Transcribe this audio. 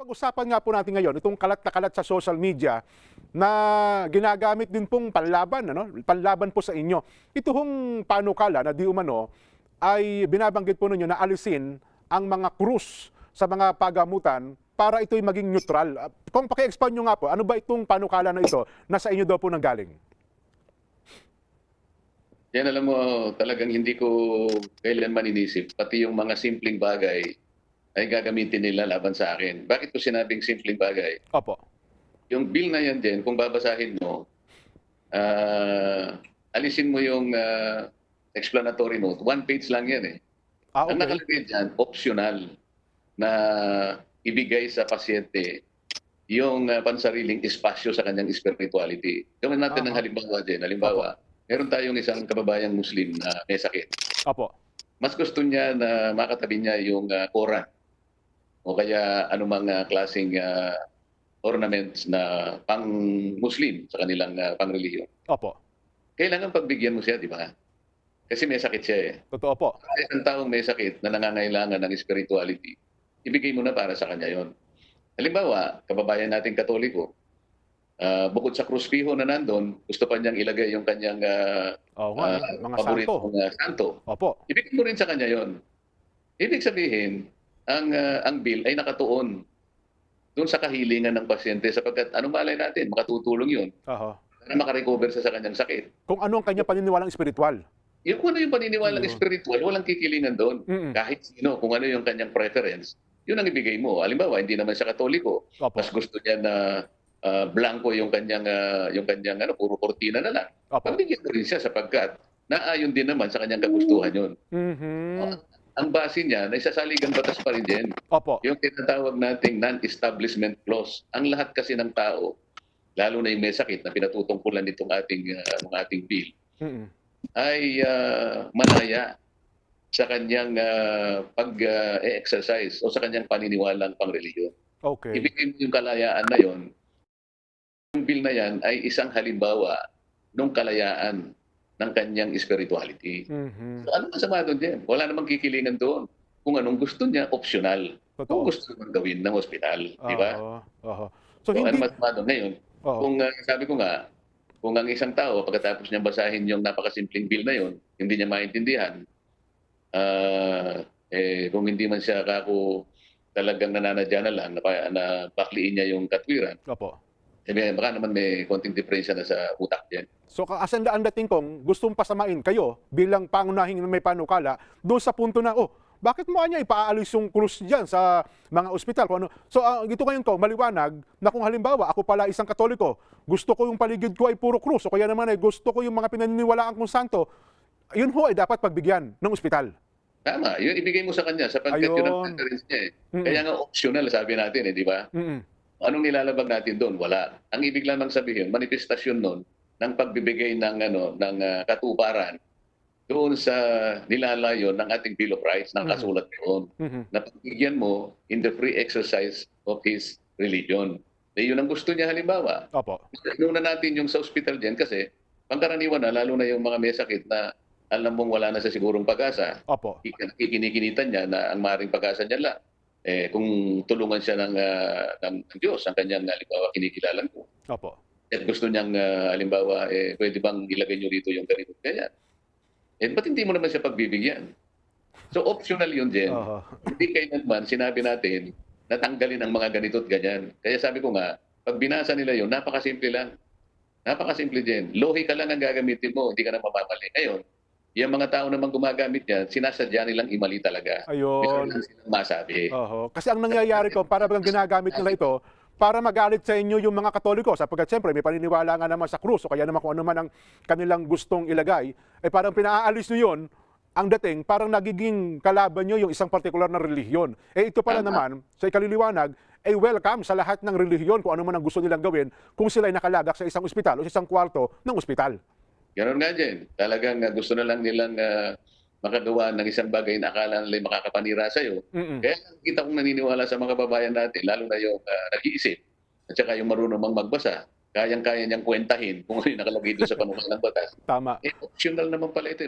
Pag-usapan nga po natin ngayon itong kalat na kalat sa social media na ginagamit din pong panlaban, panlaban po sa inyo. Ito hong panukala na di umano ay binabanggit po ninyo na alisin ang mga krus sa mga pagamutan para ito'y maging neutral. Kung paki-expand nyo nga po, ano ba itong panukala na ito na sa inyo daw po nanggaling? Yan, alam mo, talagang hindi ko kailanman inisip, pati yung mga simpleng bagay ay gagamitin nila laban sa akin. Bakit ko sinabing simpleng bagay? Opo. Yung bill na yan din, kung babasahin mo, alisin mo yung explanatory note. One page lang yan eh. Okay. Ang nakalagay dyan, optional na ibigay sa pasyente yung pansariling espasyo sa kanyang spirituality. Gawin natin ng halimbawa din. Halimbawa, meron tayong isang kababayang Muslim na may sakit. Opo. Mas gusto niya na makatabi niya yung Quran o kaya anumang klaseng ornaments na pang-Muslim sa kanilang pang-relihiyon. Opo. Kailangan pagbigyan mo siya, di ba? Kasi may sakit siya eh. Totoo po. Sa isang taong may sakit na nangangailangan ng spirituality, ibigay mo na para sa kanya yon. Halimbawa, kababayan nating Katoliko, bukod sa krusipiho na nandun, gusto pa niyang ilagay yung kanyang mga paboritong santo. Opo. Ibigay mo rin sa kanya yon. Ibig sabihin, ang bill ay nakatuon doon sa kahilingan ng pasyente sapagkat anong malay natin, makatutulong yun para makarecover sa kanyang sakit. Kung ano ang kanya paniniwalang espiritual. Kung ano yung paniniwalang espiritual, walang kikilingan doon. Kahit sino, kung ano yung kanyang preference, yun ang ibigay mo. Halimbawa, hindi naman siya Katoliko. Mas gusto niya na blanco yung kanyang puro kortina na lang. Pabigyan mo rin siya sapagkat naayon din naman sa kanyang kagustuhan yun. Ang base niya, naisasaligang batas pa rin din. Yung tinatawag nating non-establishment clause. Ang lahat kasi ng tao, lalo na yung may sakit na pinatutungkulan nitong ating bill, ay malaya sa kanyang pag-exercise o sa kanyang paniniwalang pangrelihiyon. Ibigay mo yung kalayaan na yon. Yung bill na yan ay isang halimbawa ng kalayaan ng kanyang spirituality. So, ano masama doon din? Wala namang kikilingan doon. Kung anong gusto niya, optional. Kung gusto naman gawin ng ospital. Di ba? So hindi... ano masama doon? Ngayon, kung sabi ko nga, kung ang isang tao, pagkatapos niya basahin yung napakasimpleng bill na yon, hindi niya maintindihan, kung hindi man siya talagang nananadya na lang, na bakliin niya yung katwiran, baka naman may konting diferensya na sa utak niya. So ang dating kong gustong pasamain kayo bilang pangunahing may panukala doon sa punto na, bakit mo kanya ipaalis yung krus dyan sa mga ospital? So dito ngayon ko, maliwanag na kung halimbawa ako pala isang Katoliko, gusto ko yung paligid ko ay puro krus o kaya naman ay gusto ko yung mga pinaniniwalaan kong santo, yun ho ay dapat pagbigyan ng ospital. Tama, yun ibigay mo sa kanya sapagkat yun ang preference niya eh. Kaya nga optional sabi natin di ba? Anong nilalabag natin doon? Wala. Ang ibig lamang sabihin, manifestasyon nun ng pagbibigay ng katuparan doon sa nilalayo ng ating Bill of Rights ng kasulat doon na pagbigyan mo in the free exercise of his religion. Yun ang gusto niya halimbawa. Inuna natin yung sa ospital din kasi pangkaraniwan na, lalo na yung mga may sakit na alam mong wala na sa sigurong pag-asa. Kinikinitan niya na ang maaaring pag-asa niya lang. Kung tulungan siya ng Diyos, ang kanyang halimbawa kinikilalan ko. At gusto niyang halimbawa, pwede bang ilagay niyo dito yung ganito ganyan? Ba't hindi mo naman siya pagbibigyan? So optional yun din. Hindi kailanman sinabi natin na tanggalin ang mga ganito at ganyan. Kaya sabi ko nga, pag binasa nila yun, napakasimple lang. Napakasimple din. Lohika lang ang gagamitin mo, hindi ka na mamamali. Ngayon, yung mga tao naman gumagamit yan, sinasadya nilang imali talaga. Ayun. Meron lang silang masabi. Kasi ang nangyayari ko, para bang ginagamit nila ito, para magalit sa inyo yung mga Katoliko, sapagkat siyempre may paniniwala nga naman sa krus o kaya naman kung ano man ang kanilang gustong ilagay, parang pinaalis nyo yun, ang dating parang nagiging kalaban nyo yung isang partikular na relihiyon. Ito pala naman, sa ikaliliwanag, welcome sa lahat ng relihiyon kung ano man ang gusto nilang gawin kung sila ay nakalagak sa isang ospital o sa isang kwarto ng ospital. Ganon nga din. Talagang gusto na lang nilang makagawa ng isang bagay na akala nila makakapanira sa'yo. Kaya kita kong naniniwala sa mga kababayan natin, lalo na yung nag-iisip at saka yung marunong magbasa, kayang-kaya niyang kwentahin kung ano yung nakalagay doon sa panukal ng batas. Tama. Optional naman pala ito.